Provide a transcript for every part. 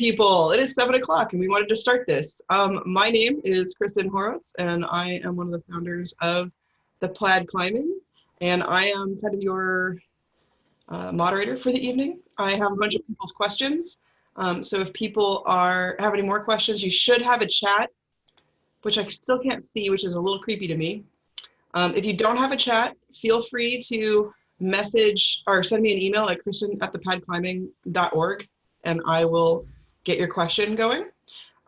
people. It is 7 o'clock and we wanted to start this. My name is Kristen Horowitz and I am one of the founders of the Plaid Climbing, and I am kind of your moderator for the evening. I have a bunch of people's questions. So if people have any more questions, you should have a chat, which I still can't see, which is a little creepy to me. If you don't have a chat, feel free to message or send me an email at kristen@thepadclimbing.org and I will get your question going.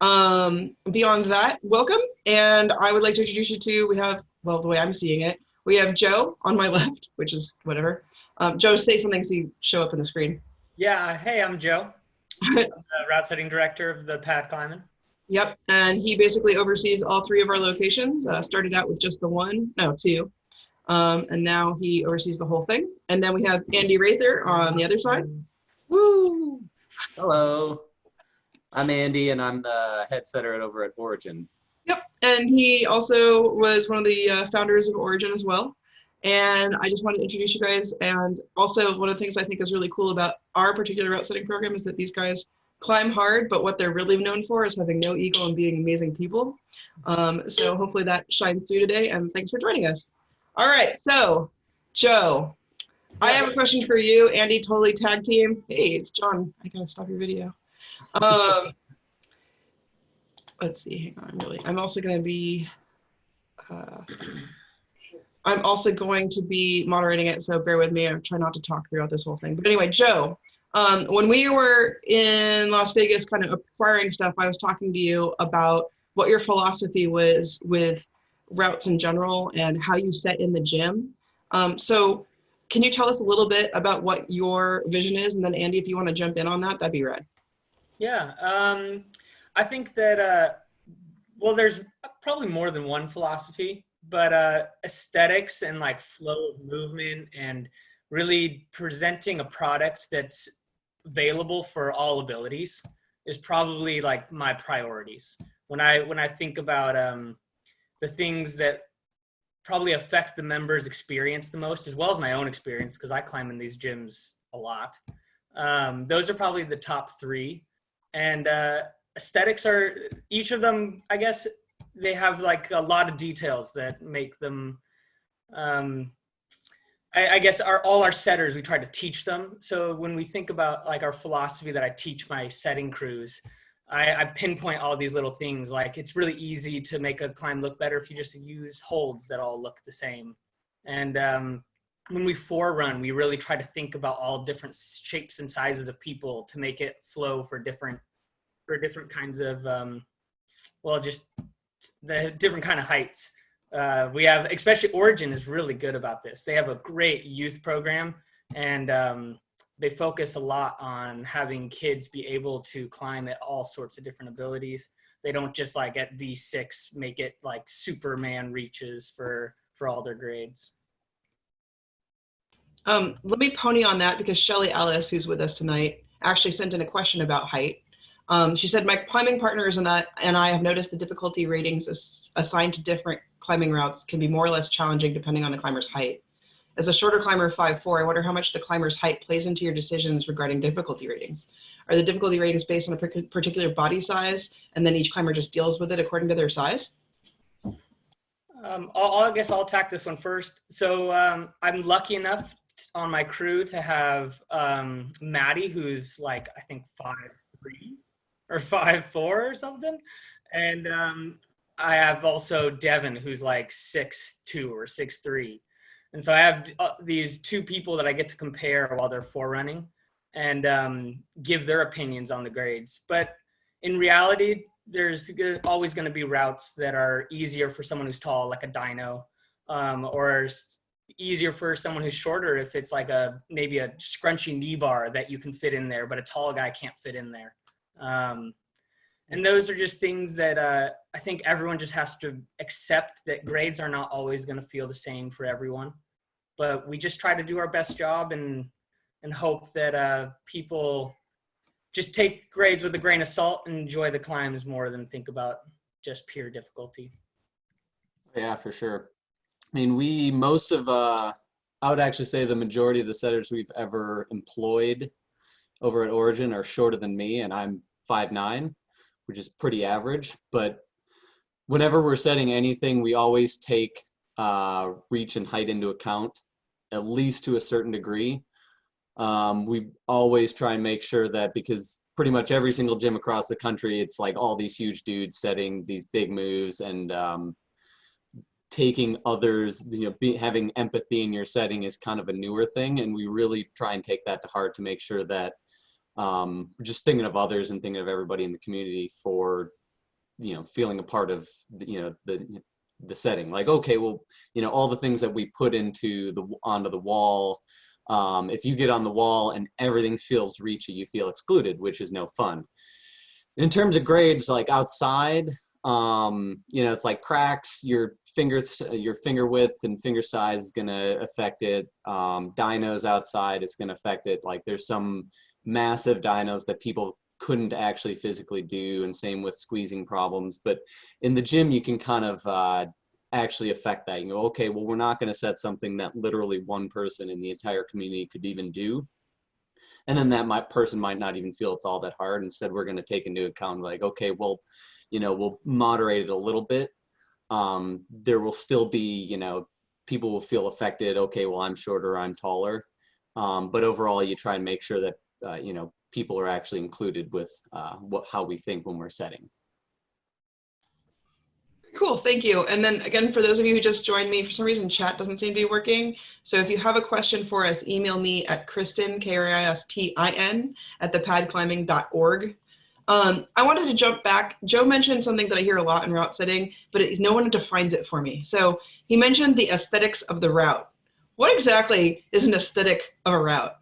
Beyond that, welcome. And I would like to introduce you to, the way I'm seeing it, we have Joe on my left, which is whatever. Joe, say something so you show up on the screen. Yeah, hey, I'm Joe. I'm the route setting director of the Pad Climbing. Yep, and he basically oversees all 3 of our locations. Started out with just 2. And now he oversees the whole thing. And then we have Andy Rather on the other side. Woo! Hello. I'm Andy, and I'm the head setter over at Origin. Yep, and he also was one of the founders of Origin as well. And I just wanted to introduce you guys. And also one of the things I think is really cool about our particular route setting program is that these guys climb hard, but what they're really known for is having no ego and being amazing people. So hopefully that shines through today, and thanks for joining us. All right, so Joe, I have a question for you. Andy, totally tag team. Hey, it's John. I gotta stop your video. Let's see, hang on, I'm also going to be moderating it, so bear with me. I'm trying not to talk throughout this whole thing. But anyway, Joe, when we were in Las Vegas kind of acquiring stuff, I was talking to you about what your philosophy was with routes in general and how you set in the gym. So can you tell us a little bit about what your vision is? And then Andy, if you want to jump in on that, that'd be rad. Yeah, I think that, well, there's probably more than one philosophy, but aesthetics and like flow of movement and really presenting a product that's available for all abilities is probably like my priorities. When I think about the things that probably affect the members' experience the most, as well as my own experience, because I climb in these gyms a lot. Those are probably the top 3. And aesthetics are, each of them, I guess, they have like a lot of details that make them, I guess all our setters, we try to teach them. So when we think about like our philosophy that I teach my setting crews, I pinpoint all these little things. Like it's really easy to make a climb look better if you just use holds that all look the same. And when we forerun, we really try to think about all different shapes and sizes of people to make it flow for different kinds of, just the different kind of heights. We have, especially Origin is really good about this. They have a great youth program, and they focus a lot on having kids be able to climb at all sorts of different abilities. They don't just like at V6 make it like Superman reaches for all their grades. Let me pony on that because Shelly Ellis, who's with us tonight, actually sent in a question about height. She said, my climbing partners and I have noticed the difficulty ratings assigned to different climbing routes can be more or less challenging depending on the climber's height. As a shorter climber, 5'4", I wonder how much the climber's height plays into your decisions regarding difficulty ratings. Are the difficulty ratings based on a particular body size, and then each climber just deals with it according to their size? I guess I'll attack this one first. So I'm lucky enough on my crew to have Maddie, who's like, I think 5'3" or 5'4" or something. And I have also Devin, who's like 6'2" or 6'3". And so I have these 2 people that I get to compare while they're forerunning and give their opinions on the grades. But in reality, there's always going to be routes that are easier for someone who's tall, like a dyno, or easier for someone who's shorter if it's like maybe a scrunchy knee bar that you can fit in there, but a tall guy can't fit in there. And those are just things that I think everyone just has to accept, that grades are not always going to feel the same for everyone. But we just try to do our best job and hope that people just take grades with a grain of salt and enjoy the climbs more than think about just pure difficulty. Yeah, for sure. I mean, I would actually say the majority of the setters we've ever employed over at Origin are shorter than me, and I'm 5'9", which is pretty average. But whenever we're setting anything, we always take reach and height into account, at least to a certain degree. We always try and make sure that, because pretty much every single gym across the country, it's like all these huge dudes setting these big moves, and taking others, having empathy in your setting is kind of a newer thing, and we really try and take that to heart to make sure that just thinking of others and thinking of everybody in the community for feeling a part of the setting. Like, okay, well, all the things that we put onto the wall, if you get on the wall and everything feels reachy, you feel excluded, which is no fun. In terms of grades, like outside, it's like cracks, your finger width and finger size is going to affect it. Dynos outside is going to affect it. Like, there's some massive dynos that people couldn't actually physically do, and same with squeezing problems. But in the gym, you can kind of actually affect that. You go, okay, well, we're not going to set something that literally one person in the entire community could even do. And then that person might not even feel it's all that hard. Instead, we're going to take into account, like, okay, well, we'll moderate it a little bit. There will still be, people will feel affected. Okay, well, I'm shorter, I'm taller. But overall, you try and make sure that, people are actually included with how we think when we're setting. Cool, thank you. And then again, for those of you who just joined me, for some reason chat doesn't seem to be working. So if you have a question for us, email me at Kristin, Kristin, at thepadclimbing.org. I wanted to jump back. Joe mentioned something that I hear a lot in route setting, but no one defines it for me. So he mentioned the aesthetics of the route. What exactly is an aesthetic of a route?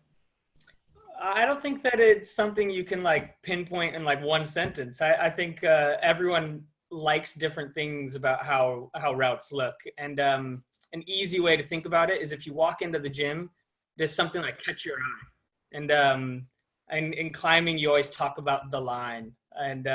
I don't think that it's something you can like pinpoint in like one sentence. I think everyone likes different things about how routes look. And an easy way to think about it is, if you walk into the gym, there's something like catch your eye. And in climbing, you always talk about the line. And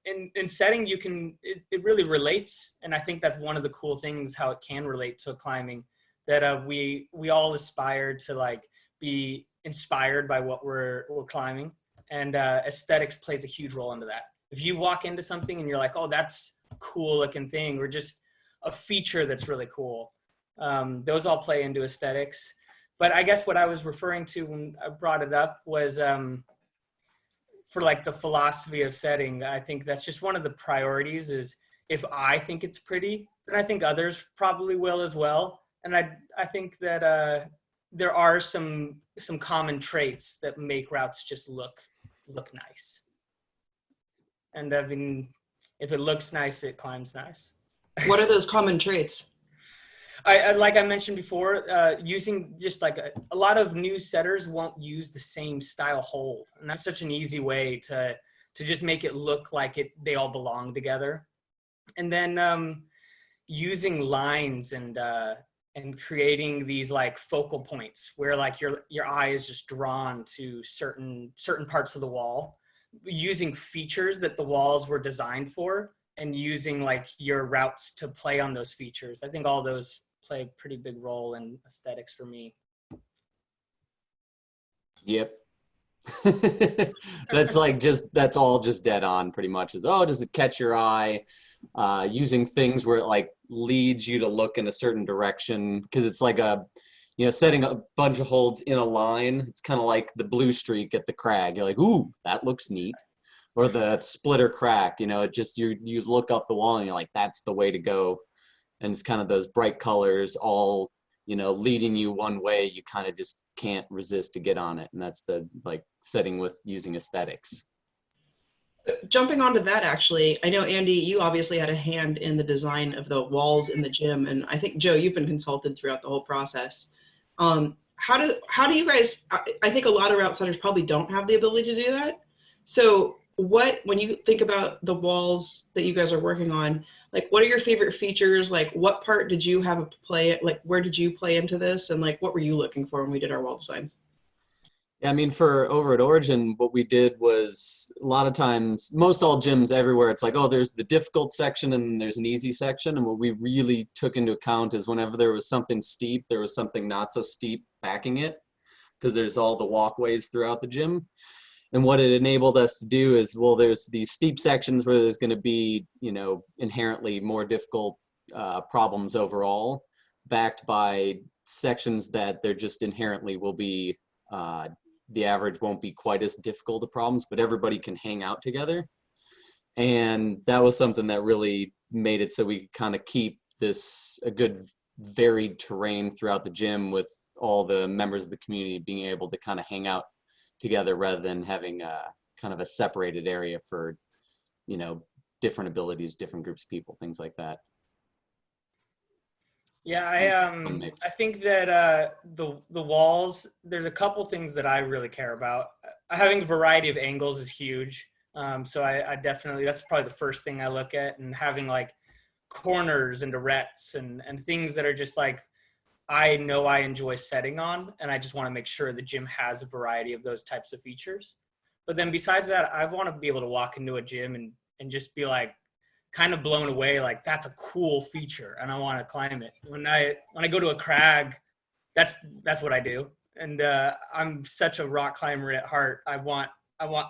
in setting, it really relates. And I think that's one of the cool things, how it can relate to climbing, that we all aspire to like be inspired by what we're climbing. And aesthetics plays a huge role into that. If you walk into something and you're like, oh, that's a cool looking thing, or just a feature that's really cool, those all play into aesthetics. But I guess what I was referring to when I brought it up was for like the philosophy of setting. I think that's just one of the priorities, is if I think it's pretty, then I think others probably will as well. And I think that there are some common traits that make routes just look nice. And I mean, if it looks nice, it climbs nice. What are those common traits? I like I mentioned before, using just like a lot of new setters won't use the same style hold. And that's such an easy way to just make it look like they all belong together. And then using lines and creating these like focal points where like your eye is just drawn to certain parts of the wall, using features that the walls were designed for, and using like your routes to play on those features. I think all those play a pretty big role in aesthetics for me. Yep. That's all just dead on pretty much. Is, oh, does it catch your eye? Using things where it like leads you to look in a certain direction, because it's like setting a bunch of holds in a line. It's kind of like the blue streak at the crag. You're like, ooh, that looks neat. Or the splitter crack, it just, you look up the wall and you're like, that's the way to go. And it's kind of those bright colors all, leading you one way. You kind of just can't resist to get on it. And that's the like setting with using aesthetics. Jumping onto that, actually, I know, Andy, you obviously had a hand in the design of the walls in the gym. And I think, Joe, you've been consulted throughout the whole process. How do you guys, I think a lot of route setters probably don't have the ability to do that. So when you think about the walls that you guys are working on, like, what are your favorite features? Like, what part did you have a play? Like, where did you play into this? And like, what were you looking for when we did our wall designs? Yeah, I mean, for over at Origin, what we did was, a lot of times, most all gyms everywhere, it's like, oh, there's the difficult section and there's an easy section. And what we really took into account is whenever there was something steep, there was something not so steep backing it, because there's all the walkways throughout the gym. And what it enabled us to do is, well, there's these steep sections where there's going to be, inherently more difficult problems overall, backed by sections that there just inherently will be, the average won't be quite as difficult of problems, but everybody can hang out together. And that was something that really made it so we could kind of keep a good varied terrain throughout the gym, with all the members of the community being able to kind of hang out together rather than having kind of a separated area for, different abilities, different groups of people, things like that. Yeah, I think that the walls, there's a couple things that I really care about. Having a variety of angles is huge. So I definitely, that's probably the first thing I look at, and having like corners and arrests and things that are just like, I know I enjoy setting on, and I just want to make sure the gym has a variety of those types of features. But then besides that, I want to be able to walk into a gym and just be like kind of blown away, like that's a cool feature and I want to climb it. When I go to a crag, that's what I do. And I'm such a rock climber at heart. I want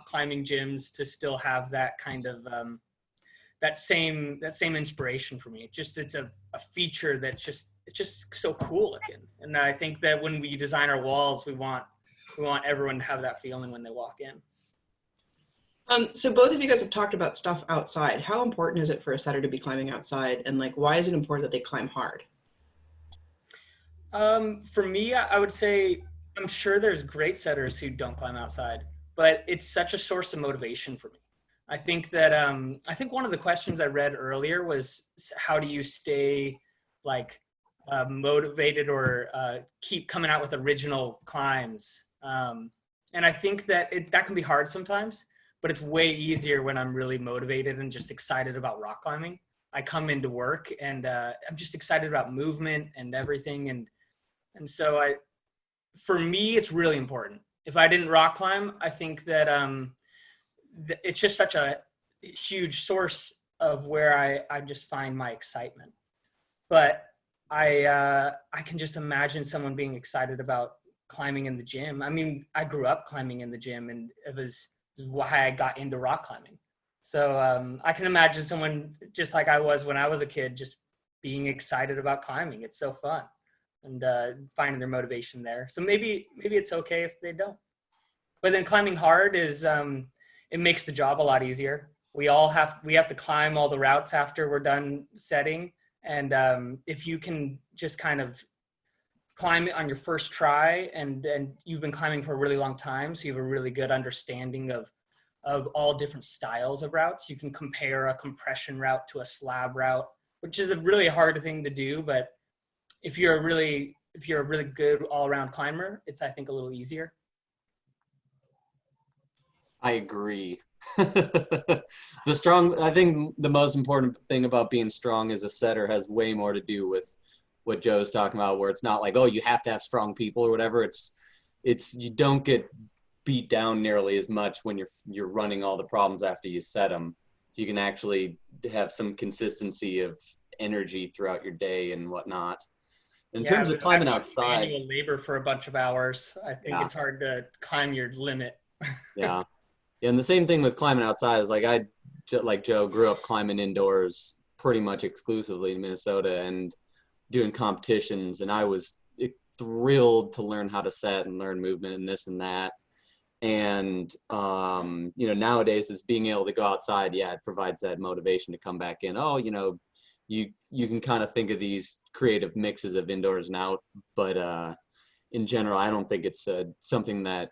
climbing gyms to still have that kind of that same inspiration for me. It's a feature that's just so cool looking. And I think that when we design our walls, we want everyone to have that feeling when they walk in. So both of you guys have talked about stuff outside. How important is it for a setter to be climbing outside, and like why is it important that they climb hard? For me, I would say I'm sure there's great setters who don't climb outside, but it's such a source of motivation for me. I think that I think one of the questions I read earlier was, how do you stay like motivated or keep coming out with original climbs? And I think that that can be hard sometimes, but it's way easier when I'm really motivated and just excited about rock climbing. I come into work and I'm just excited about movement and everything, and so for me, it's really important. If I didn't rock climb, I think that it's just such a huge source of where I just find my excitement. But I can just imagine someone being excited about climbing in the gym. I mean, I grew up climbing in the gym, and this is why I got into rock climbing. So I can imagine someone just like I was when I was a kid, just being excited about climbing. It's so fun, and finding their motivation there. So maybe it's okay if they don't. But then climbing hard is it makes the job a lot easier. We have to climb all the routes after we're done setting, and if you can just kind of climb it on your first try, and you've been climbing for a really long time, so you have a really good understanding of all different styles of routes. You can compare a compression route to a slab route, which is a really hard thing to do, but if you're a really good all-around climber, it's, I think, a little easier. I agree. I think the most important thing about being strong as a setter has way more to do with what Joe's talking about, where it's not like, oh, you have to have strong people or whatever. It's you don't get beat down nearly as much when you're running all the problems after you set them. So you can actually have some consistency of energy throughout your day and whatnot. In terms of climbing outside, manual labor for a bunch of hours, I think it's hard to climb your limit. Yeah. And the same thing with climbing outside is like like Joe grew up climbing indoors pretty much exclusively in Minnesota and doing competitions, and I was thrilled to learn how to set and learn movement and this and that. And nowadays is being able to go outside, it provides that motivation to come back in. Oh, you can kind of think of these creative mixes of indoors and out, but in general, I don't think it's something that,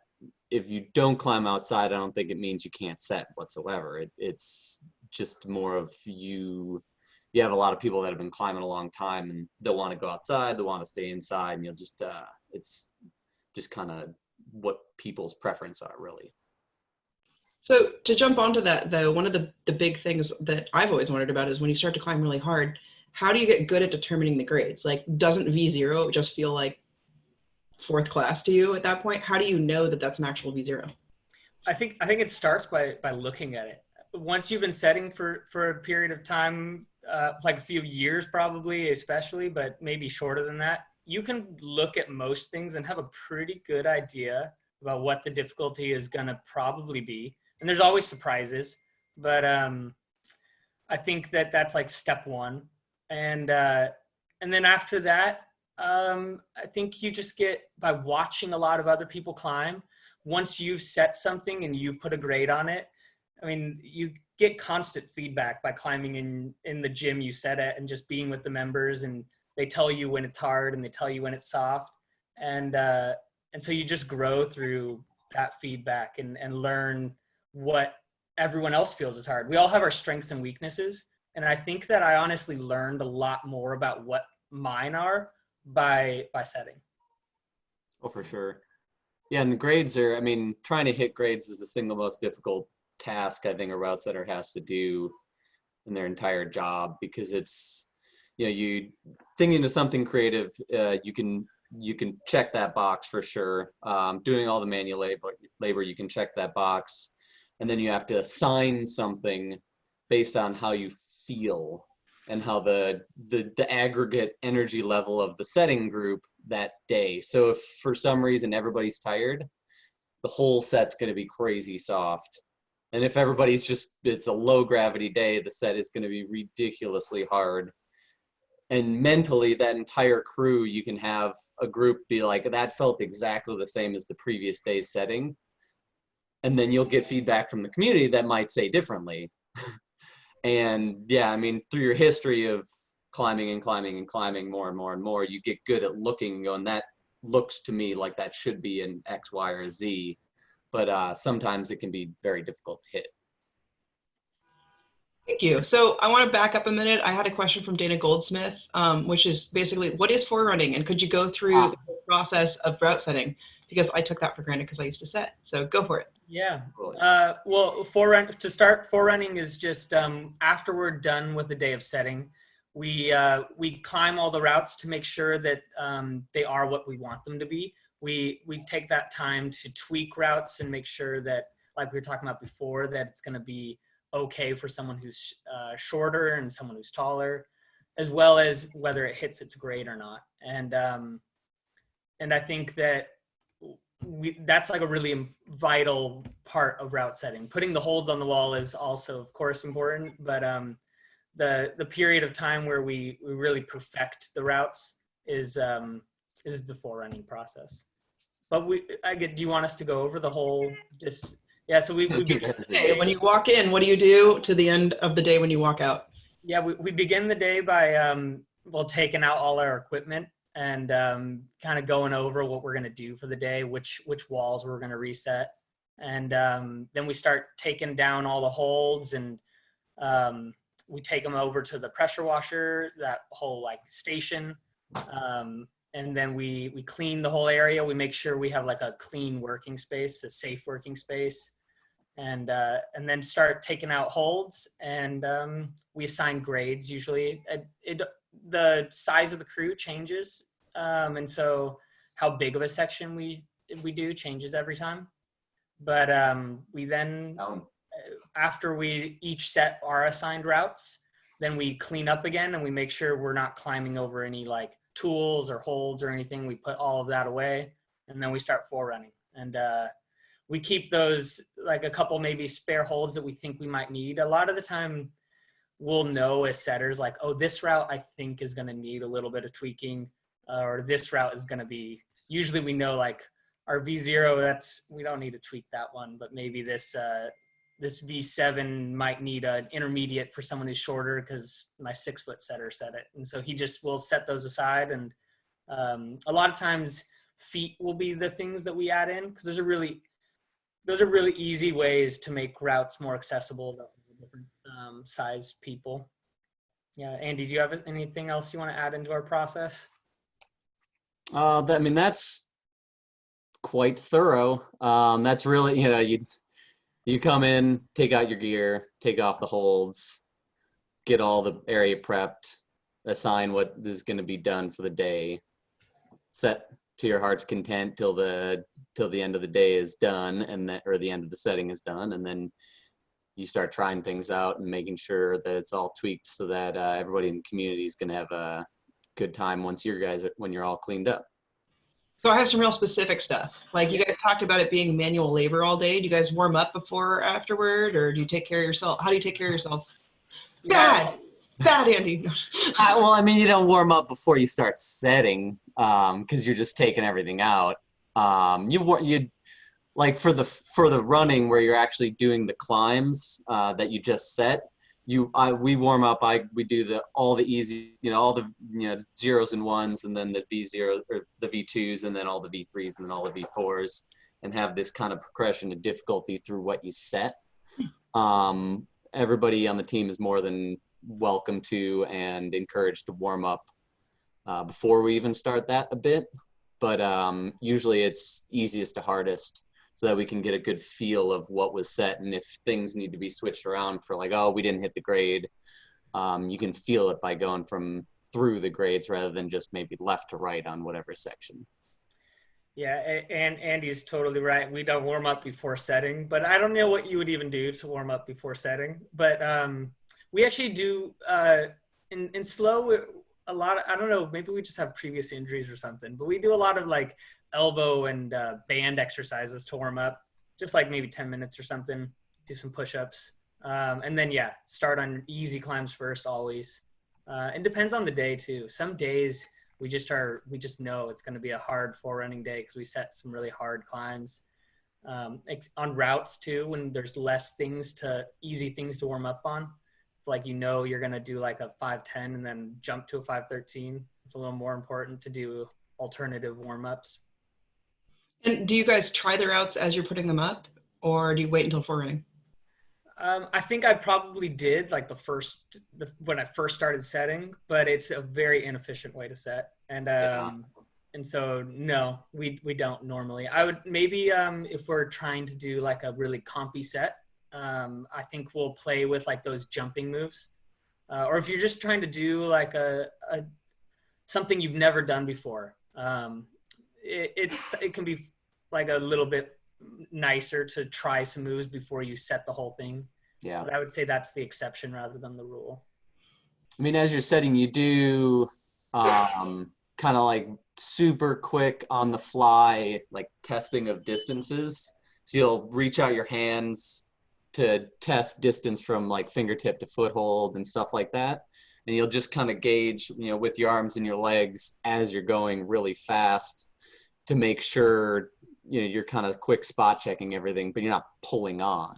if you don't climb outside, I don't think it means you can't set whatsoever. It's just more of you have a lot of people that have been climbing a long time, and they'll want to go outside, they'll want to stay inside, and you'll just it's just kind of what people's preference are, really. So to jump onto that, though, one of the big things that I've always wondered about is when you start to climb really hard, how do you get good at determining the grades? Like, doesn't V0 just feel like fourth class to you at that point? How do you know that that's an actual V0? I think it starts by looking at it. Once you've been setting for a period of time, like a few years probably, especially, but maybe shorter than that, you can look at most things and have a pretty good idea about what the difficulty is going to probably be. And there's always surprises, but I think that that's like step one. And then after that, I think you just get, by watching a lot of other people climb, once you've set something and you've put a grade on it, I mean, you get constant feedback by climbing in the gym you set it and just being with the members, and they tell you when it's hard and they tell you when it's soft. And so you just grow through that feedback and learn what everyone else feels is hard. We all have our strengths and weaknesses. And I think that I honestly learned a lot more about what mine are by setting. Oh, for sure. Yeah, and the grades are, I mean, trying to hit grades is the single most difficult task I think a route setter has to do in their entire job, because it's, you know, you thinking of something creative, you can check that box for sure. Doing all the manual labor, you can check that box, and then you have to assign something based on how you feel and how the aggregate energy level of the setting group that day. So if for some reason everybody's tired, the whole set's going to be crazy soft. And if everybody's just, it's a low gravity day, the set is going to be ridiculously hard. And mentally, that entire crew, you can have a group be like, that felt exactly the same as the previous day's setting. And then you'll get feedback from the community that might say differently. And yeah, I mean, through your history of climbing and climbing and climbing more and more and more, you get good at looking and going, that looks to me like that should be an X, Y, or Z. But sometimes it can be very difficult to hit. Thank you. So I want to back up a minute. I had a question from Dana Goldsmith, which is basically, what is forerunning? And could you go through the process of route setting? Because I took that for granted because I used to set. So go for it. Yeah. Well, forerunning is just after we're done with the day of setting, we climb all the routes to make sure that they are what we want them to be. We take that time to tweak routes and make sure that, like we were talking about before, that it's going to be okay for someone who's shorter and someone who's taller, as well as whether it hits its grade or not. And I think that that's like a really vital part of route setting. Putting the holds on the wall is also, of course, important, but the period of time where we really perfect the routes is the forerunning process. But do you want us to go over the whole, just, yeah, so we begin the day. When you walk in, what do you do to the end of the day when you walk out? Yeah, we begin the day by, taking out all our equipment and kind of going over what we're going to do for the day, which walls we're going to reset. And then we start taking down all the holds, and we take them over to the pressure washer, that whole like station. And then we clean the whole area. We make sure we have like a clean working space, a safe working space. And then start taking out holds, and we assign grades usually. The size of the crew changes, and so how big of a section we do changes every time. But we then, after we each set our assigned routes, then we clean up again and we make sure we're not climbing over any like tools or holds or anything. We put all of that away, and then we start forerunning. And we keep those, like a couple maybe spare holds that we think we might need. A lot of the time we'll know as setters, like, oh, this route I think is going to need a little bit of tweaking, or this route is going to be, usually we know like our V0, we don't need to tweak that one, but maybe this V7 might need an intermediate for someone who's shorter because my 6-foot setter set it. And so he just will set those aside. And a lot of times feet will be the things that we add in, because those are really easy ways to make routes more accessible to different size people. Yeah, Andy, do you have anything else you want to add into our process? I mean, that's quite thorough. That's really, you come in, take out your gear, take off the holds, get all the area prepped, assign what is going to be done for the day, set to your heart's content till the end of the day is done, or the end of the setting is done, and then you start trying things out and making sure that it's all tweaked so that everybody in the community is going to have a good time when you're all cleaned up. So I have some real specific stuff. Like you guys talked about it being manual labor all day. Do you guys warm up before or afterward, or do you take care of yourself? How do you take care of yourselves? Yeah. Bad, Andy. Well, I mean, you don't warm up before you start setting, because you're just taking everything out. You like for the running where you're actually doing the climbs that you just set. We warm up. We do all the easy, all the zeros and ones, and then the V0 or the V2s, and then all the V3s, and then all the V4s, and have this kind of progression of difficulty through what you set. Everybody on the team is more than welcome to and encouraged to warm up before we even start that a bit, but usually it's easiest to hardest, so that we can get a good feel of what was set, and if things need to be switched around for like, oh, we didn't hit the grade, you can feel it by going through the grades rather than just maybe left to right on whatever section. Yeah, and Andy's totally right. We don't warm up before setting, but I don't know what you would even do to warm up before setting. But we actually do in slow a lot of, I don't know, maybe we just have previous injuries or something, but we do a lot of like elbow and band exercises to warm up, just like maybe 10 minutes or something, do some push-ups. And then, yeah, start on easy climbs first always. It depends on the day too. Some days we just know it's going to be a hard forerunning day because we set some really hard climbs. On routes too, when there's less easy things to warm up on, like you're going to do like a 5:10 and then jump to a 5:13. It's a little more important to do alternative warm-ups. And do you guys try the routes as you're putting them up, or do you wait until forerunning? I think I probably did like when I first started setting, but it's a very inefficient way to set. And and so no, we don't normally. I would maybe if we're trying to do like a really compy set, I think we'll play with like those jumping moves. Or if you're just trying to do like a something you've never done before, it can be like a little bit nicer to try some moves before you set the whole thing. Yeah. But I would say that's the exception rather than the rule. I mean, as you're setting, you do kind of like super quick on the fly, like testing of distances. So you'll reach out your hands to test distance from like fingertip to foothold and stuff like that. And you'll just kind of gauge, with your arms and your legs as you're going really fast to make sure, you're kind of quick spot checking everything, but you're not pulling on.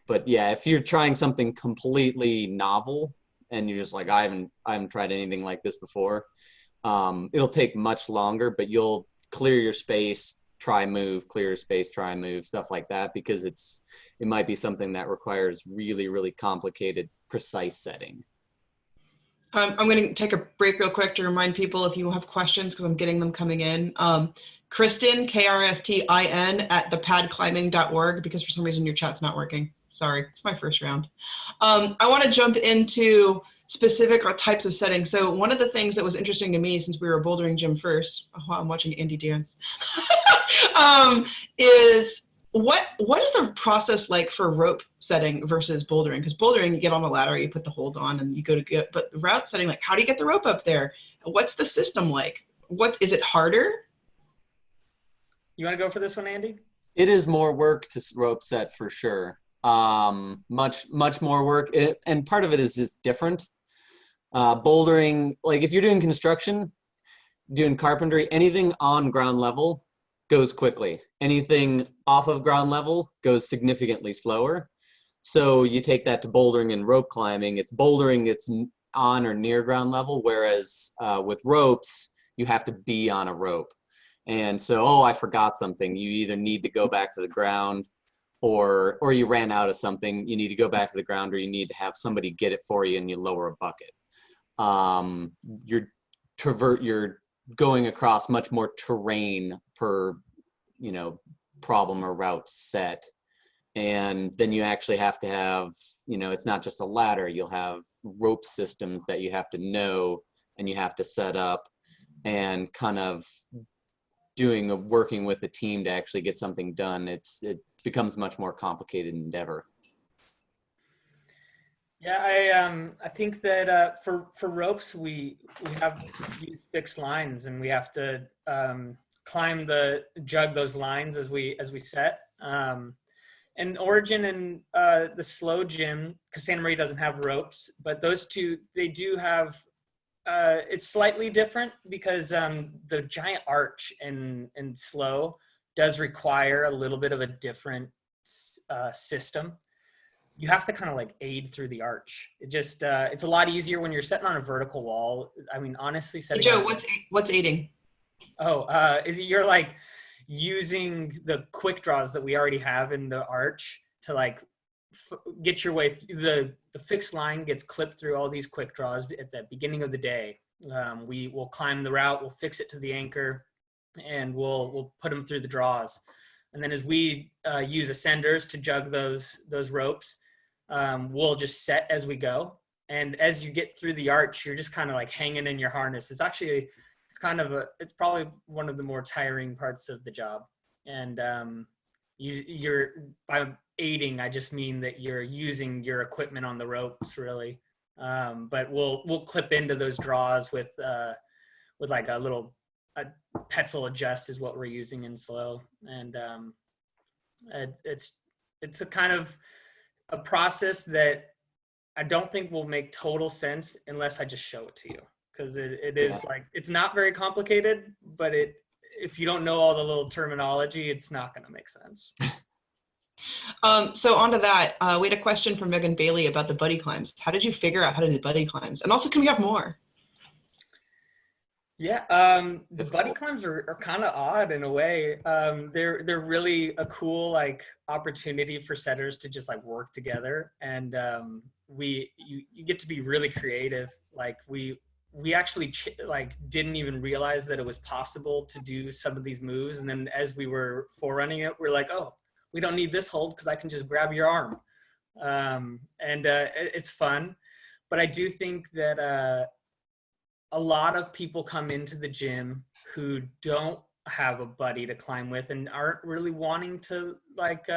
But yeah, if you're trying something completely novel and you're just like, I haven't tried anything like this before, it'll take much longer, but you'll clear your space, try move, clear your space, try move, stuff like that, because it might be something that requires really, really complicated, precise setting. I'm going to take a break real quick to remind people if you have questions, because I'm getting them coming in. Kristin, K-R-S-T-I-N @thepadclimbing.org, because for some reason your chat's not working. Sorry, it's my first round. I want to jump into specific types of settings. So one of the things that was interesting to me, since we were bouldering gym first, I'm watching Andy dance, is what is the process like for rope setting versus bouldering? Because bouldering, you get on the ladder, you put the hold on, and you go to get. But route setting, like, how do you get the rope up there? What's the system like? What is it harder? You want to go for this one, Andy? It is more work to rope set for sure. Much more work, and part of it is just different. Bouldering, like if you're doing construction, doing carpentry, anything on ground level goes quickly. Anything off of ground level goes significantly slower. So you take that to bouldering and rope climbing. It's bouldering, it's on or near ground level, whereas with ropes, you have to be on a rope. And so, I forgot something. You either need to go back to the ground, or you ran out of something. You need to go back to the ground, or you need to have somebody get it for you and you lower a bucket. You're going across much more terrain per, problem or route set. And then you actually have to have, it's not just a ladder. You'll have rope systems that you have to know and you have to set up, and kind of working with the team to actually get something done. It becomes much more complicated endeavor. Yeah, I think that for ropes we have fixed lines, and we have to jug those lines as we set. And Origin and the slow gym, because Santa Maria doesn't have ropes, but those two, they do have, it's slightly different because the giant arch in slow does require a little bit of a different system. You have to kind of like aid through the arch. It just, it's a lot easier when you're setting on a vertical wall. I mean, honestly, Hey, Joe, what's aiding? You're like using the quick draws that we already have in the arch to like get your way through the fixed line gets clipped through all these quick draws at the beginning of the day. We will climb the route, we'll fix it to the anchor, and we'll put them through the draws. And then as we use ascenders to jug those ropes, we'll just set as we go. And as you get through the arch, you're just kind of like hanging in your harness. It's probably one of the more tiring parts of the job. And you're by aiding, I just mean that you're using your equipment on the ropes really. But we'll clip into those draws with like a Petzl adjust is what we're using in slow. And it's a kind of a process that I don't think will make total sense unless I just show it to you. Because it is like, it's not very complicated, but if you don't know all the little terminology, it's not going to make sense. So onto that, we had a question from Megan Bailey about the buddy climbs. How did you figure out how to do buddy climbs? And also, can we have more? Yeah, the buddy climbs are kind of odd in a way. They're really a cool like opportunity for setters to just like work together, and you get to be really creative. Like we actually didn't even realize that it was possible to do some of these moves, and then as we were forerunning it, we're like, oh, we don't need this hold because I can just grab your arm, and it's fun. But I do think that a lot of people come into the gym who don't have a buddy to climb with and aren't really wanting to like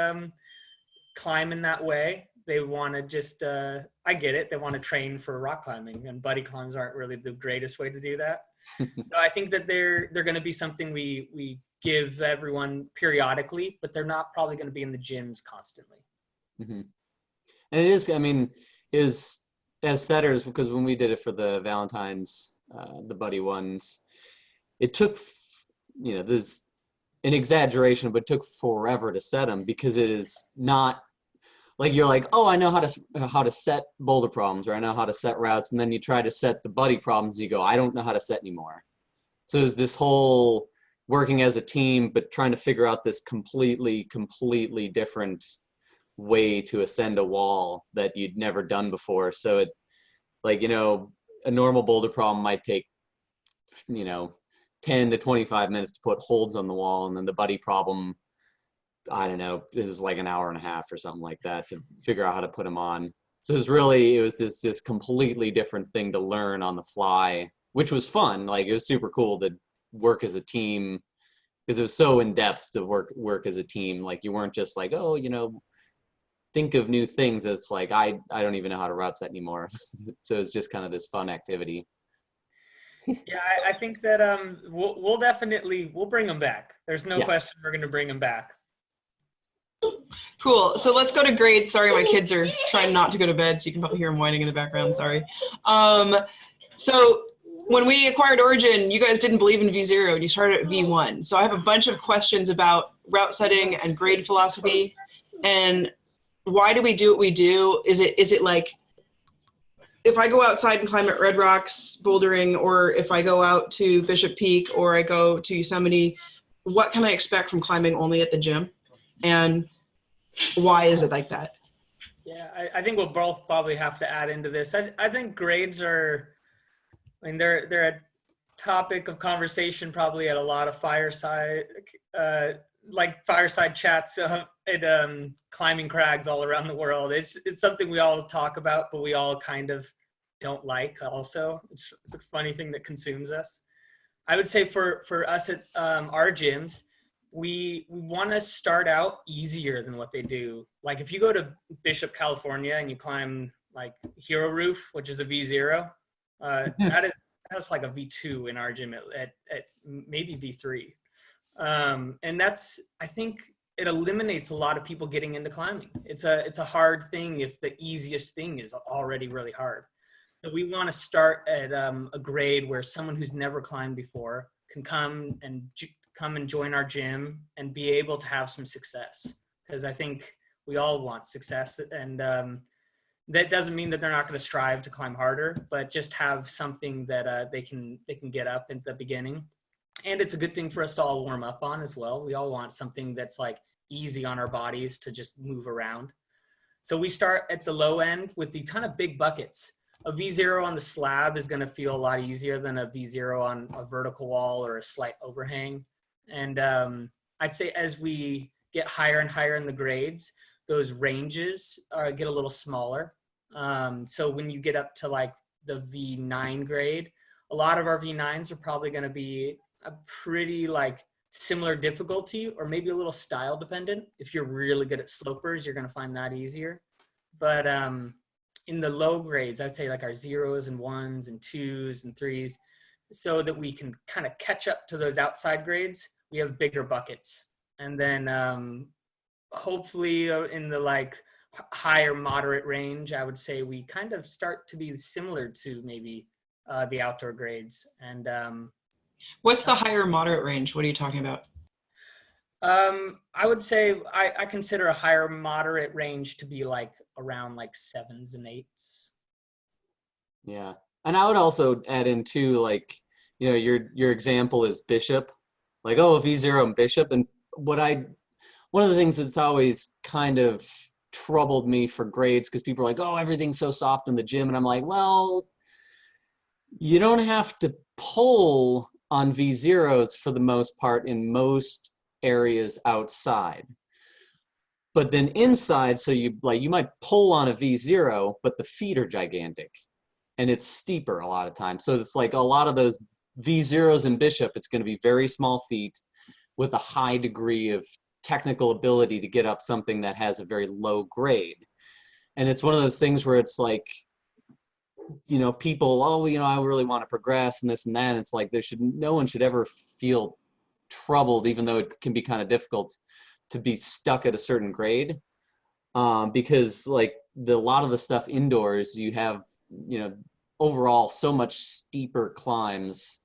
climb in that way. They want to just, I get it. They want to train for rock climbing, and buddy climbs aren't really the greatest way to do that. So I think that they're going to be something we give everyone periodically, but they're not probably going to be in the gyms constantly. Mm-hmm. And it is, I mean, as setters, because when we did it for the Valentine's, the buddy ones, it took, there's an exaggeration, but it took forever to set them because it is not like you're like, oh, I know how to set boulder problems, or I know how to set routes, and then you try to set the buddy problems, and you go, I don't know how to set anymore. So there's this whole working as a team, but trying to figure out this completely different way to ascend a wall that you'd never done before. So it, like, a normal boulder problem might take, 10 to 25 minutes to put holds on the wall, and then the buddy problem, I don't know, is like an hour and a half or something like that to figure out how to put them on. So it was this completely different thing to learn on the fly, which was fun. Like, it was super cool to work as a team because it was so in depth to work as a team. Like, you weren't just like, oh, think of new things. It's like, I don't even know how to route set anymore. So it's just kind of this fun activity. Yeah, I think that we'll bring them back. There's no question we're going to bring them back. Cool. So let's go to grades. Sorry, my kids are trying not to go to bed, so you can probably hear them whining in the background. Sorry. So when we acquired Origin, you guys didn't believe in V0 and you started at V1. So I have a bunch of questions about route setting and grade philosophy. And why do we do what we do? Is it like, if I go outside and climb at Red Rocks bouldering, or if I go out to Bishop Peak, or I go to Yosemite, what can I expect from climbing only at the gym? And why is it like that? Yeah, I think we'll both probably have to add into this. I think grades are, they're a topic of conversation probably at a lot of fireside chats at climbing crags all around the world. It's something we all talk about, but we all kind of don't like also. It's a funny thing that consumes us. I would say for us at our gyms, we want to start out easier than what they do. Like, if you go to Bishop, California, and you climb like Hero Roof, which is a V0, that's like a V2 in our gym at maybe V3. And that's, I think it eliminates a lot of people getting into climbing. It's a hard thing if the easiest thing is already really hard. So we want to start at a grade where someone who's never climbed before can come and join our gym and be able to have some success. Because I think we all want success, and that doesn't mean that they're not going to strive to climb harder, but just have something that they can get up at the beginning. And it's a good thing for us to all warm up on as well. We all want something that's like easy on our bodies to just move around. So we start at the low end with the ton of big buckets. A V0 on the slab is going to feel a lot easier than a V0 on a vertical wall or a slight overhang. And I'd say as we get higher and higher in the grades, those ranges get a little smaller. So when you get up to like the V9 grade, a lot of our V9s are probably going to be a pretty like similar difficulty, or maybe a little style dependent. If you're really good at slopers, you're going to find that easier. But in the low grades, I'd say like our 0s and 1s and 2s and 3s, so that we can kind of catch up to those outside grades, we have bigger buckets. And then hopefully in the like higher moderate range, I would say we kind of start to be similar to maybe the outdoor grades. And What's the higher moderate range? What are you talking about? I would say I consider a higher moderate range to be like around like 7s and 8s. Yeah. And I would also add in too, like, you know, your example is Bishop, like, oh, V0 and Bishop. And one of the things that's always kind of troubled me for grades, because people are like, oh, everything's so soft in the gym. And I'm like, well, you don't have to pull on V0s for the most part in most areas outside. But then inside, so you might pull on a V0, but the feet are gigantic and it's steeper a lot of times. So it's like a lot of those V0s in Bishop, it's going to be very small feet with a high degree of technical ability to get up something that has a very low grade. And it's one of those things where it's like, you know, people, oh, you know, I really want to progress and this and that. And it's like no one should ever feel troubled, even though it can be kind of difficult to be stuck at a certain grade, because like a lot of the stuff indoors, you have, you know, overall so much steeper climbs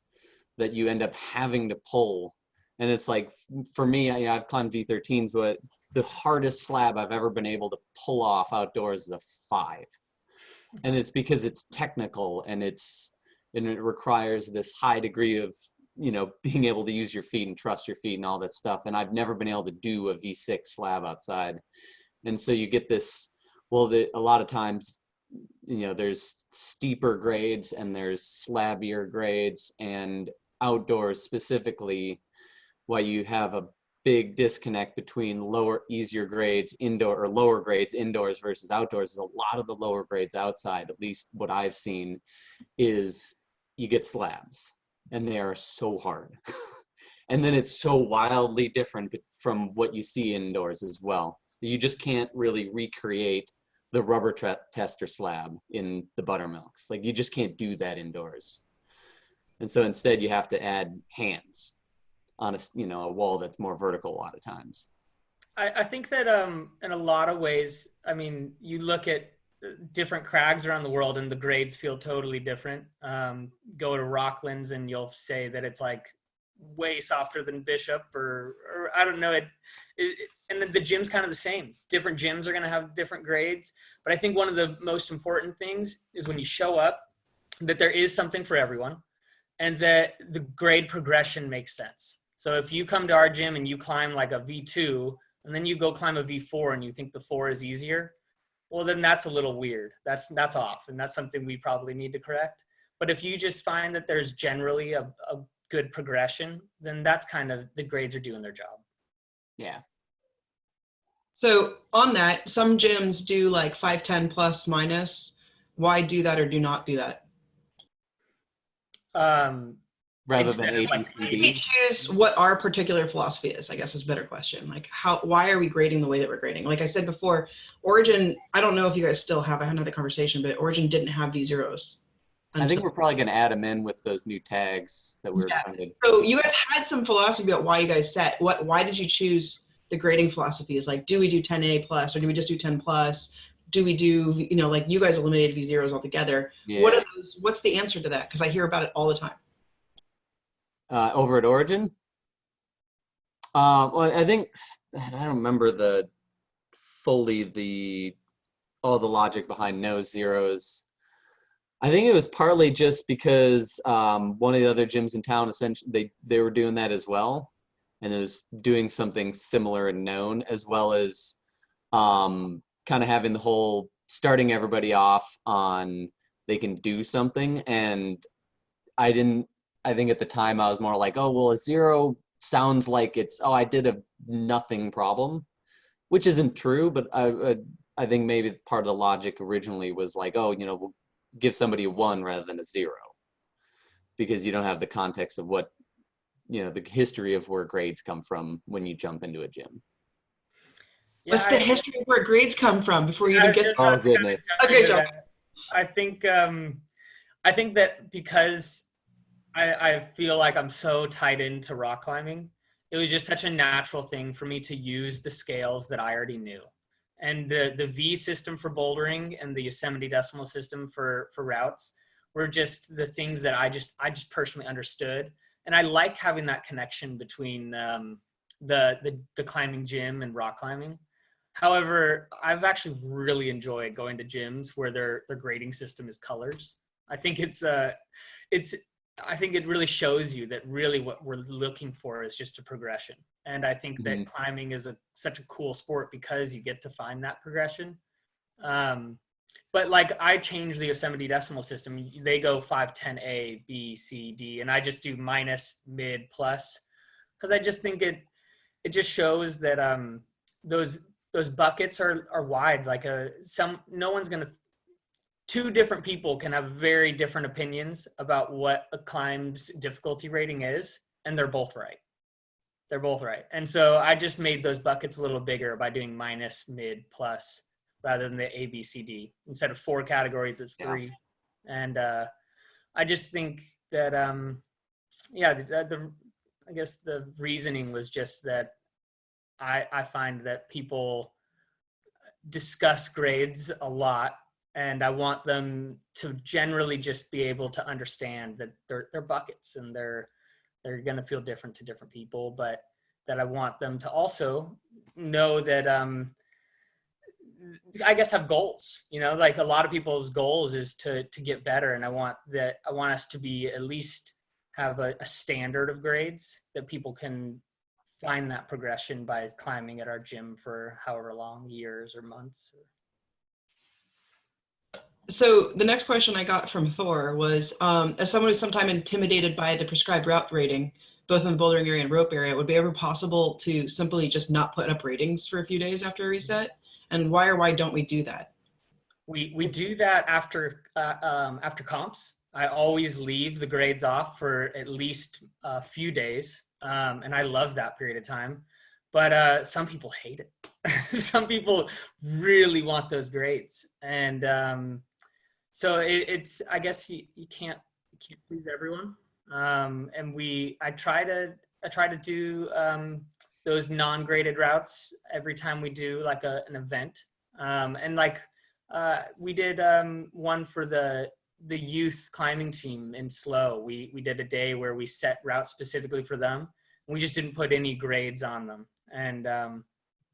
that you end up having to pull. And it's like, for me, I've climbed V13s, but the hardest slab I've ever been able to pull off outdoors is a 5. And it's because it's technical and it requires this high degree of, you know, being able to use your feet and trust your feet and all that stuff. And I've never been able to do a V6 slab outside. And so you get this, well, a lot of times, you know, there's steeper grades and there's slabbier grades, and outdoors specifically, why you have a big disconnect between easier grades indoor, or lower grades indoors versus outdoors, is a lot of the lower grades outside, at least what I've seen, is you get slabs and they are so hard. And then it's so wildly different from what you see indoors as well. You just can't really recreate the rubber tester slab in the buttermilks. Like, you just can't do that indoors. And so instead you have to add hands on a wall that's more vertical a lot of times. I think that in a lot of ways, I mean, you look at different crags around the world and the grades feel totally different. Go to Rocklands and you'll say that it's like way softer than Bishop, or I don't know. And the gym's kind of the same. Different gyms are going to have different grades. But I think one of the most important things is when you show up, that there is something for everyone, and that the grade progression makes sense. So if you come to our gym and you climb like a V2, and then you go climb a V4 and you think the 4 is easier, well, then that's a little weird. That's off, and that's something we probably need to correct. But if you just find that there's generally a good progression, then that's kind of, the grades are doing their job. Yeah. So on that, some gyms do like 510 plus minus. Why do that or do not do that? Rather than A, B, C, We D. choose what our particular philosophy is, I guess, is a better question. Like, why are we grading the way that we're grading? Like I said before, Origin, I don't know if you guys still have, I haven't had the conversation, but Origin didn't have V0s. I think until. we're probably going to add them in with those new tags that we're Yeah. trying to. So you guys had some philosophy about why you guys set. Why did you choose the grading philosophy? Is like, do we do 10A plus or do we just do 10 plus? Do we do, like you guys eliminated V0s altogether. What Yeah. are those? What's the answer to that? Because I hear about it all the time. Over at Origin. Well, I think I don't remember all the logic behind no zeros. I think it was partly just because one of the other gyms in town, essentially, they were doing that as well, and it was doing something similar and known, as well as kind of having the whole starting everybody off on they can do something. And I think at the time I was more like, oh, well, a zero sounds like it's, oh, I did a nothing problem, which isn't true, but I think maybe part of the logic originally was like, oh, we'll give somebody a 1 rather than a 0, because you don't have the context of what, the history of where grades come from when you jump into a gym. Yeah, What's the history of where grades come from before you I even was get just Oh, about to kind of goodness. jump Okay, into Joe. that. I think that because I feel like I'm so tied into rock climbing, it was just such a natural thing for me to use the scales that I already knew. And the V system for bouldering and the Yosemite decimal system for routes were just the things that I just personally understood. And I like having that connection between the climbing gym and rock climbing. However, I've actually really enjoyed going to gyms where their grading system is colors. I think I think it really shows you that really what we're looking for is just a progression. And I think that climbing is such a cool sport because you get to find that progression. But like I changed the Yosemite decimal system. They go 5, 10, A, B, C, D, and I just do minus, mid, plus, because I just think it just shows that those buckets are wide. Like no one's gonna. Two different people can have very different opinions about what a climb's difficulty rating is, and they're both right. They're both right. And so I just made those buckets a little bigger by doing minus, mid, plus, rather than the A, B, C, D. Instead of 4 categories, it's 3. And I just think that, I guess the reasoning was just that I find that people discuss grades a lot, and I want them to generally just be able to understand that they're buckets and they're going to feel different to different people, but that I want them to also know that, I guess, have goals, like a lot of people's goals is to get better. And I want us to be at least have a standard of grades that people can find that progression by climbing at our gym for however long, years or months. So the next question I got from Thor was, as someone who's sometimes intimidated by the prescribed route rating, both in the bouldering area and rope area, would it be ever possible to simply just not put up ratings for a few days after a reset? And why don't we do that? We do that after comps. I always leave the grades off for at least a few days, and I love that period of time. But some people hate it. Some people really want those grades, and so it's, I guess you can't please everyone. And I try to do those non-graded routes every time we do like an event. And like we did one for the youth climbing team in Slow. We did a day where we set routes specifically for them. We just didn't put any grades on them. And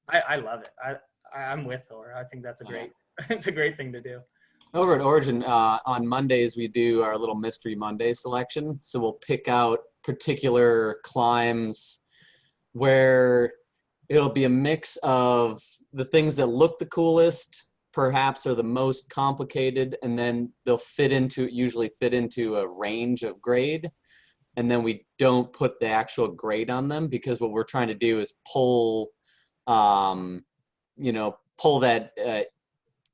I love it. I'm with Thor. I think that's it's a great thing to do. Over at Origin, on Mondays, we do our little Mystery Monday selection. So we'll pick out particular climbs where it'll be a mix of the things that look the coolest, perhaps are the most complicated, and then they'll usually fit into a range of grade. And then we don't put the actual grade on them, because what we're trying to do is pull that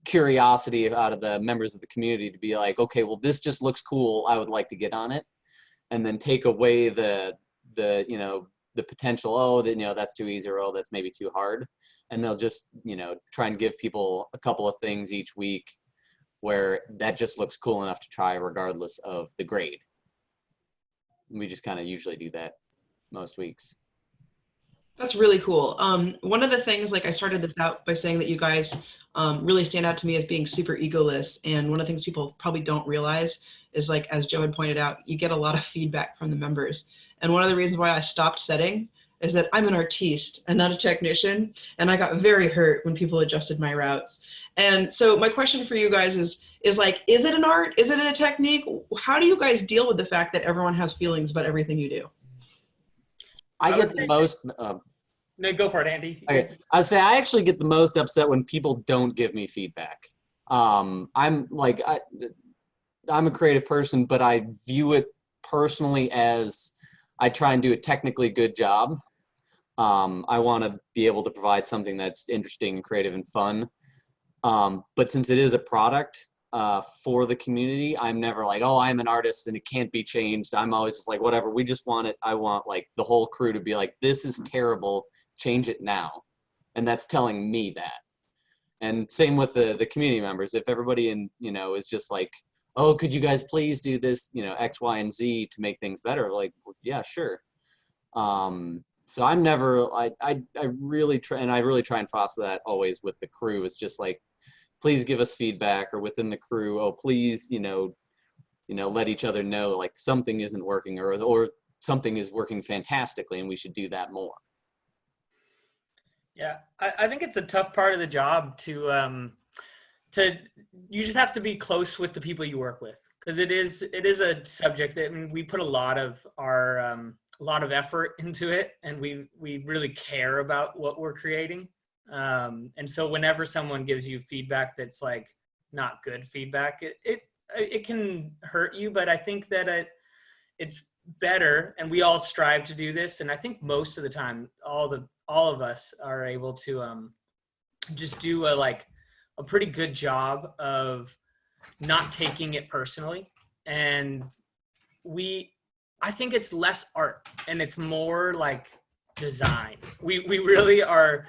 curiosity out of the members of the community to be like, okay, well, this just looks cool, I would like to get on it. And then take away the potential, that's too easy, or that's maybe too hard. And they'll just, try and give people a couple of things each week where that just looks cool enough to try regardless of the grade. We just kind of usually do that most weeks. That's really cool. One of the things, like I started this out by saying that you guys really stand out to me as being super egoless. And one of the things people probably don't realize is, like, as Joe had pointed out, you get a lot of feedback from the members. And one of the reasons why I stopped setting is that I'm an artiste and not a technician. And I got very hurt when people adjusted my routes. And so my question for you guys is like, is it an art? Is it a technique? How do you guys deal with the fact that everyone has feelings about everything you do? I get the most. No, go for it, Andy. Okay, I say I actually get the most upset when people don't give me feedback. I'm a creative person, but I view it personally as I try and do a technically good job. I want to be able to provide something that's interesting and creative and fun. But since it is a product for the community, I'm never like, oh, I'm an artist and it can't be changed. I'm always just like, whatever, we just want it. I want like the whole crew to be like, this is terrible, change it now. And that's telling me that. And same with the community members. If everybody is just like, oh, could you guys please do this, X, Y, and Z to make things better? Like, yeah, sure. So I'm never, I really try, and I really try and foster that always with the crew. It's just like, please give us feedback, or within the crew, oh, please, let each other know like something isn't working, or something is working fantastically and we should do that more. Yeah, I think it's a tough part of the job to you just have to be close with the people you work with, because it is a subject that, I mean, we put a lot of our a lot of effort into it, and we really care about what we're creating. And so whenever someone gives you feedback that's like not good feedback, it can hurt you, but I think that it's better, and we all strive to do this. And I think most of the time, all of us are able to just do a pretty good job of not taking it personally. And I think it's less art and it's more like design. We really are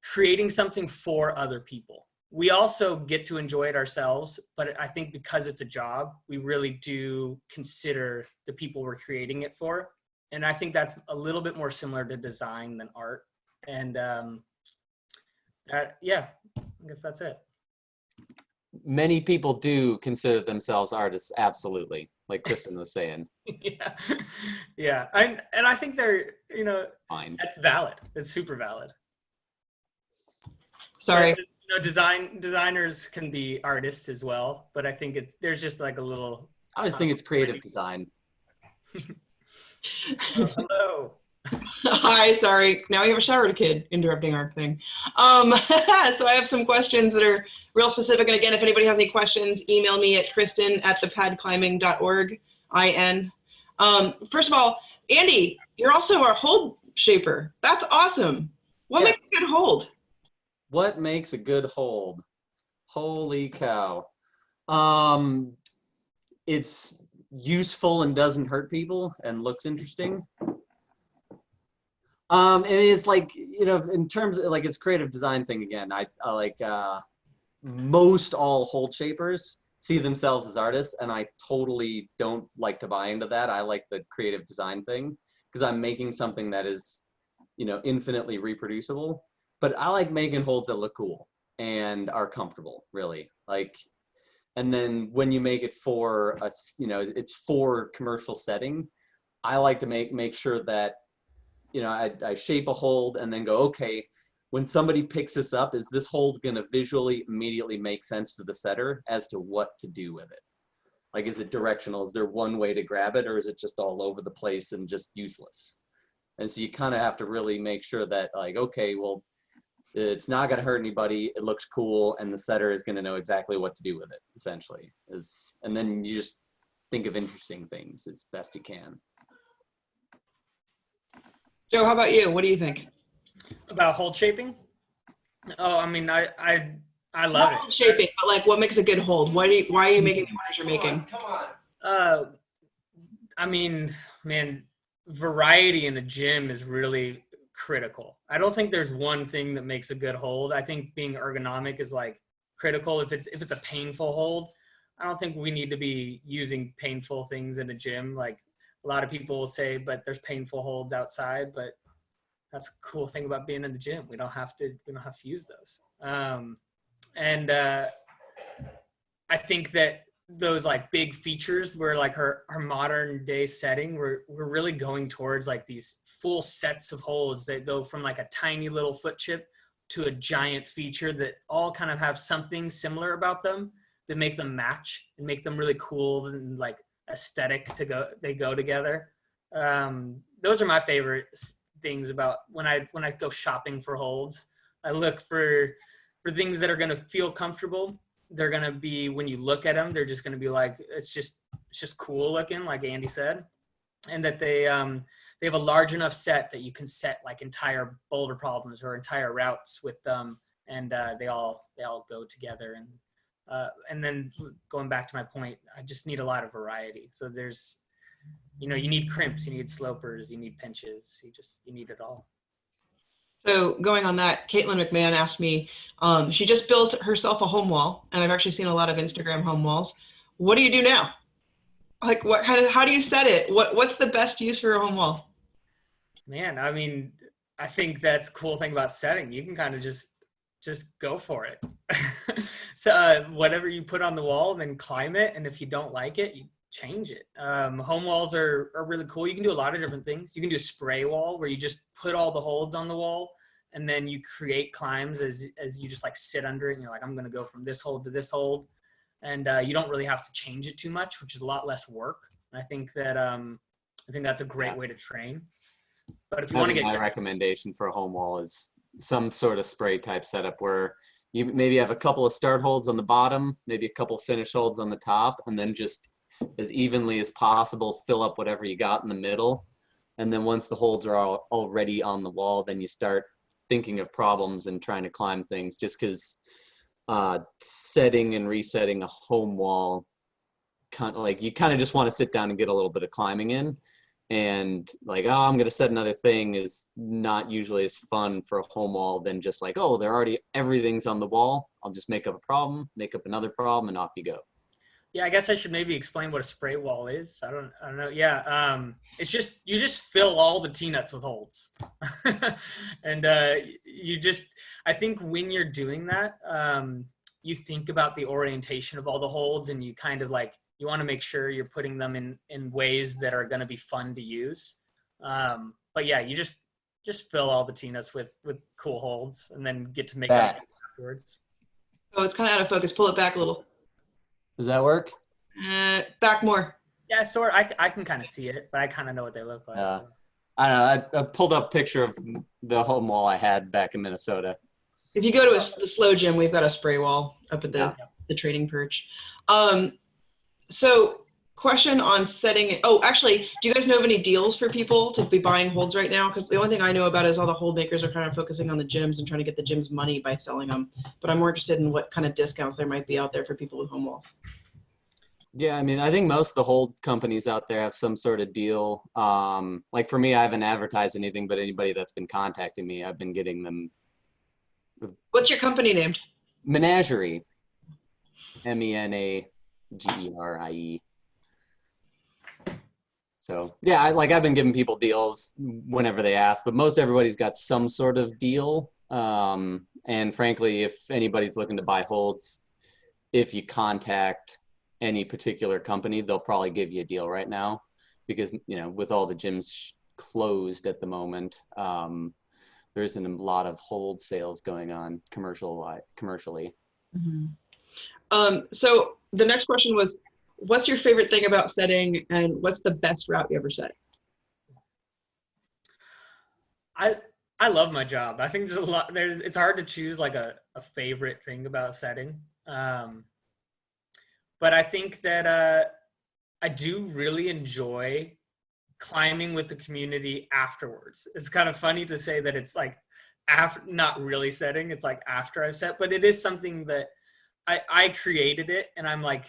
creating something for other people. We also get to enjoy it ourselves, but I think because it's a job, we really do consider the people we're creating it for. And I think that's a little bit more similar to design than art. And yeah, I guess that's it. Many people do consider themselves artists, absolutely, like Kristen was saying. Yeah. And I think they're, fine. That's valid. It's super valid. Sorry. But, designers can be artists as well, but I think there's just like a little. I always think it's creative design. Hello. Hi, sorry. Now we have a showered kid interrupting our thing. So I have some questions that are real specific. And again, if anybody has any questions, email me at kristen@thepadclimbing.org. First of all, Andy, you're also our hold shaper. That's awesome. What makes a good hold? What makes a good hold? Holy cow. It's useful and doesn't hurt people and looks interesting. And it's like, in terms of like, it's creative design thing again. I like most all hold shapers see themselves as artists, and I totally don't like to buy into that. I like the creative design thing because I'm making something that is, infinitely reproducible. But I like making holds that look cool and are comfortable, really. Like, and then when you make it for a, it's for commercial setting, I like to make sure that, I shape a hold and then go, okay, when somebody picks this up, is this hold going to visually immediately make sense to the setter as to what to do with it? Like, is it directional? Is there one way to grab it, or is it just all over the place and just useless? And so you kind of have to really make sure that, like, okay, well, it's not going to hurt anybody. It looks cool, and the setter is going to know exactly what to do with it, essentially. And then you just think of interesting things as best you can. Joe, how about you? What do you think? About hold shaping? Oh, I mean, I love Not it. hold shaping, but like, what makes a good hold? Why are you making the orders you're making? Come on. I mean, man, variety in the gym is really critical. I don't think there's one thing that makes a good hold. I think being ergonomic is like critical. If it's a painful hold, I don't think we need to be using painful things in a gym. Like a lot of people will say, but there's painful holds outside, but that's a cool thing about being in the gym. We don't have to use those. And I think that those like big features where like her modern day setting, we're really going towards like these full sets of holds that go from like a tiny little foot chip to a giant feature that all kind of have something similar about them that make them match and make them really cool and like aesthetic they go together. Those are my favorite things about when I go shopping for holds. I look for things that are going to feel comfortable. They're going to be, when you look at them, they're just going to be like, it's just cool looking, like Andy said. And that they have a large enough set that you can set like entire boulder problems or entire routes with them. And they all go together. And then going back to my point, I just need a lot of variety. So there's, you need crimps, you need slopers, you need pinches, you need it all. So going on that, Caitlin McMahon asked me, she just built herself a home wall, and I've actually seen a lot of Instagram home walls. What do you do now? Like how do you set it? What's the best use for a home wall? Man, I mean, I think that's the cool thing about setting. You can kind of just go for it. So whatever you put on the wall, then climb it. And if you don't like it, you change it. Home walls are really cool. You can do a lot of different things. You can do a spray wall where you just put all the holds on the wall and then you create climbs as you just like sit under it and you're like, I'm going to go from this hold to this hold. And you don't really have to change it too much, which is a lot less work. And I think that's a great way to train. But if you want to get, my recommendation for a home wall is some sort of spray type setup where you maybe have a couple of start holds on the bottom, maybe a couple finish holds on the top, and then just as evenly as possible fill up whatever you got in the middle. And then once the holds are already on the wall, then you start thinking of problems and trying to climb things, just because setting and resetting a home wall, you kind of just want to sit down and get a little bit of climbing in. And like, oh, I'm going to set another thing is not usually as fun for a home wall than just like, oh, everything's on the wall. I'll just make up a problem, make up another problem, and off you go. Yeah, I guess I should maybe explain what a spray wall is. I don't know. Yeah, it's just you just fill all the T-nuts with holds, and I think when you're doing that, you think about the orientation of all the holds, and you kind of like you want to make sure you're putting them in ways that are going to be fun to use. But yeah, you just fill all the T-nuts with cool holds, and then get to make up afterwards. Oh, it's kind of out of focus. Pull it back a little. Does that work? Back more. Yeah, sort of. I can kind of see it, but I kind of know what they look like. I don't know. I pulled up a picture of the home wall I had back in Minnesota. If you go to the slow gym, we've got a spray wall up at the training perch. So question on setting it. Oh, actually, do you guys know of any deals for people to be buying holds right now? Because the only thing I know about is all the hold makers are kind of focusing on the gyms and trying to get the gyms money by selling them. But I'm more interested in what kind of discounts there might be out there for people with home walls. Yeah, I mean, I think most of the hold companies out there have some sort of deal. Like for me, I haven't advertised anything, but anybody that's been contacting me, I've been getting them. What's your company named? Menagerie. Menagerie. So yeah, I've been giving people deals whenever they ask, but most everybody's got some sort of deal. And frankly, if anybody's looking to buy holds, if you contact any particular company, they'll probably give you a deal right now because, with all the gyms closed at the moment, there isn't a lot of hold sales going on commercially. Mm-hmm. So the next question was, what's your favorite thing about setting and what's the best route you ever set? I love my job. I think it's hard to choose like a favorite thing about setting. But I think that I do really enjoy climbing with the community afterwards. It's kind of funny to say that it's like after, not really setting, it's like after I've set, but it is something that I created it, and I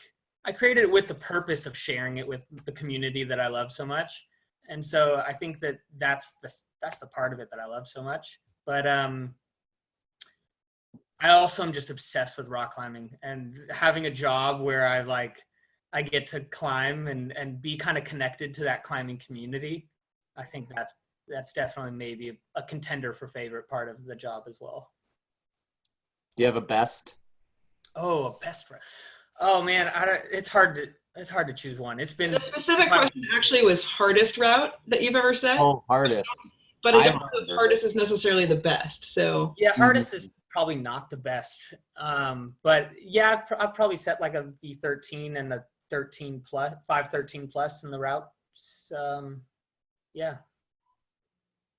created it with the purpose of sharing it with the community that I love so much. And so I think that that's the part of it that I love so much. But I also am just obsessed with rock climbing, and having a job where I get to climb and be kind of connected to that climbing community. I think that's definitely maybe a contender for favorite part of the job as well. Do you have a best? Oh, a best friend. Oh man, it's hard to choose one. It's been The specific question actually was hardest route that you've ever set, Oh, hardest. but I I don't know if wonder. hardest is necessarily the best. So yeah, hardest is probably not the best. But yeah, I've probably set like a V13 and a 13 plus, 513 plus in the route. Yeah.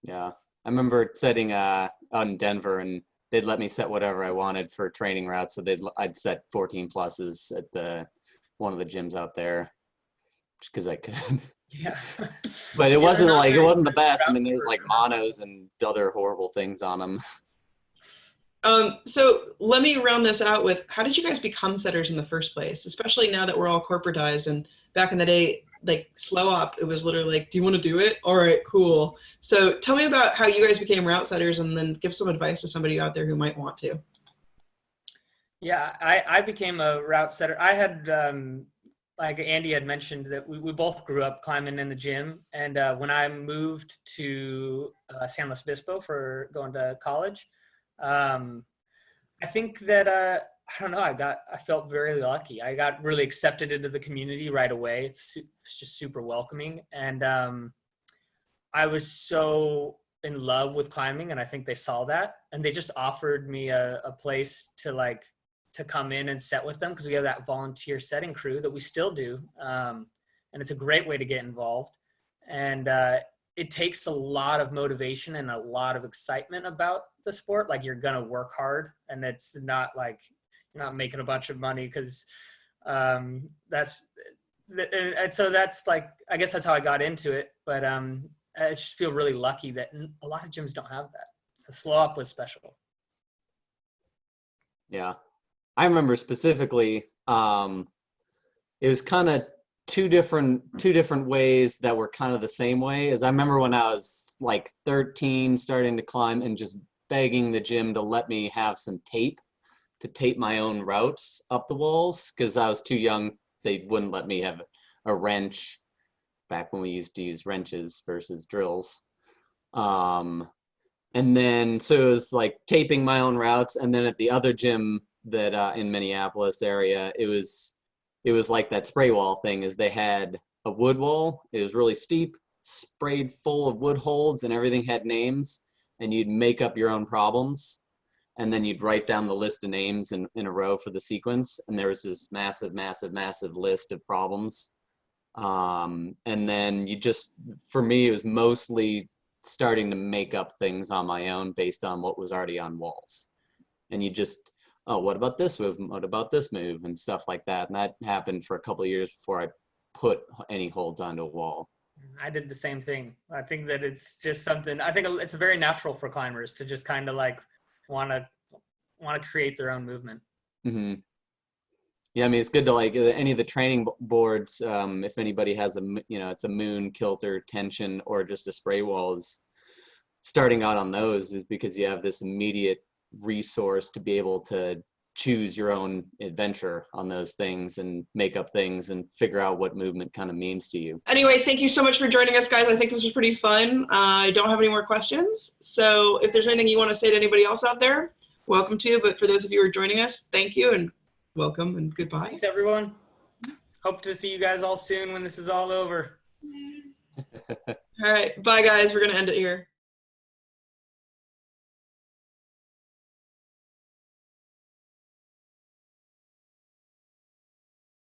Yeah. I remember setting out in Denver, and they'd let me set whatever I wanted for training routes. So I'd set 14 pluses at one of the gyms out there just because I could. Yeah. But it Yeah, wasn't they're not like, it very wasn't the good best. I routes mean, there's for like monos and other horrible things on them. So let me round this out with, how did you guys become setters in the first place? Especially now that we're all corporatized, and back in the day, like slow op, it was literally like, do you want to do it? All right, cool. So tell me about how you guys became route setters, and then give some advice to somebody out there who might want to. Yeah, I became a route setter. I had, like Andy had mentioned, that we both grew up climbing in the gym. And when I moved to San Luis Obispo for going to college, I think that, I don't know, I felt very lucky. I got really accepted into the community right away. It's just super welcoming. And I was so in love with climbing, and I think they saw that. And they just offered me a place to come in and set with them, because we have that volunteer setting crew that we still do. And it's a great way to get involved. And it takes a lot of motivation and a lot of excitement about the sport. Like, you're going to work hard, and it's not like you're not making a bunch of money, because and so that's like, I guess that's how I got into it. But I just feel really lucky that a lot of gyms don't have that. So slow up was special. Yeah. I remember specifically, it was kind of two different ways that were kind of the same way. As I remember when I was like 13, starting to climb and just begging the gym to let me have some tape to tape my own routes up the walls, because I was too young. They wouldn't let me have a wrench back when we used to use wrenches versus drills. And then, so it was like taping my own routes. And then at the other gym that in Minneapolis area, it was like that spray wall thing, is they had a wood wall. It was really steep, sprayed full of wood holds, and everything had names, and you'd make up your own problems. And then you'd write down the list of names in a row for the sequence. And there was this massive list of problems. And then for me, it was mostly starting to make up things on my own based on what was already on walls. And you just, oh, what about this move? What about this move? And stuff like that. And that happened for a couple of years before I put any holds onto a wall. I did the same thing. I think that it's just something, I think it's very natural for climbers to just kind of like want to create their own movement. Mm-hmm. Yeah, I mean, it's good to like any of the training boards, if anybody has it's a moon, kilter, tension, or just a spray walls, starting out on those is because you have this immediate resource to be able to choose your own adventure on those things and make up things and figure out what movement kind of means to you. Anyway, thank you so much for joining us, guys. I think this was pretty fun. I don't have any more questions. So if there's anything you want to say to anybody else out there, welcome to. But for those of you who are joining us, thank you and welcome and goodbye. Thanks, everyone. Hope to see you guys all soon when this is all over. All right. Bye, guys. We're going to end it here.